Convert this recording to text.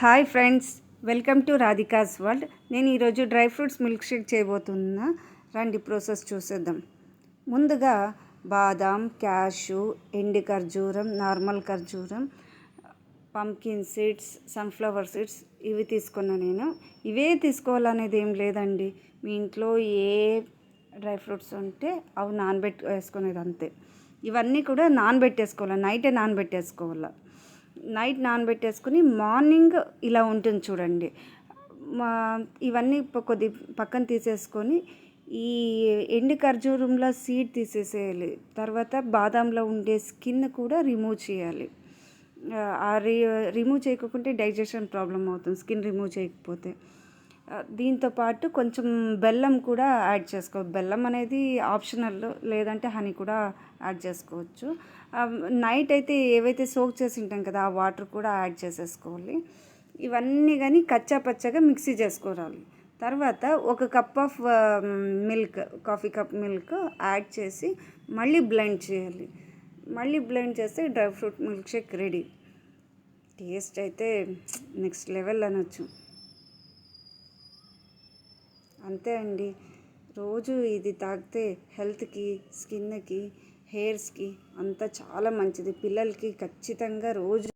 Hi friends, welcome to Radhika's world. నేను ఈరోజు dry fruits milk shake చేయబోతున్నా. రండి ప్రాసెస్ చూసేద్దాం. ముందుగా బాదాం, క్యాషు, ఎండు ఖర్జూరం, నార్మల్ ఖర్జూరం, పంకిన్ సీడ్స్, సన్ఫ్లవర్ సీడ్స్ ఇవి తీసుకున్నా. నేను ఇవే తీసుకోవాలనేది ఏం లేదండి. మీ ఇంట్లో ఏ డ్రై ఫ్రూట్స్ ఉంటే అవి వేసుకునేది అంతే. ఇవన్నీ కూడా నానబెట్టేసుకోవాలి, నైటే నానబెట్టేసుకోవాలి. నైట్ నానబెట్టేసుకుని మార్నింగ్ ఇలా ఉంటుంది చూడండి. ఇవన్నీ కొద్ది పక్కన తీసేసుకొని ఈ ఎండు ఖర్జూరంలో సీడ్ తీసేసేయాలి. తర్వాత బాదాంలో ఉండే స్కిన్ కూడా రిమూవ్ చేయాలి. రిమూవ్ చేయకుంటే డైజెషన్ ప్రాబ్లం అవుతుంది స్కిన్ రిమూవ్ చేయకపోతే. దీంతోపాటు కొంచెం బెల్లం కూడా యాడ్ చేసుకోవాలి. బెల్లం అనేది ఆప్షనల్, లేదంటే హనీ కూడా యాడ్ చేసుకోవచ్చు. నైట్ అయితే ఏవైతే సోక్ చేసి ఉంటాం కదా, ఆ వాటర్ కూడా యాడ్ చేసేసుకోవాలి. ఇవన్నీ కానీ కచ్చా పచ్చగా మిక్సీ చేసుకోవాలి. తర్వాత ఒక cup of milk, coffee cup milk add చేసి మళ్ళీ బ్లెండ్ చేయాలి. మళ్ళీ బ్లెండ్ చేస్తే dry fruit milk shake ready. Taste అయితే నెక్స్ట్ లెవెల్ అనొచ్చు. అంతే అండి. రోజు ఇది తాగితే హెల్త్కి, స్కిన్కి, హెయిర్స్కి అంతా చాలా మంచిది. పిల్లలకి ఖచ్చితంగా రోజు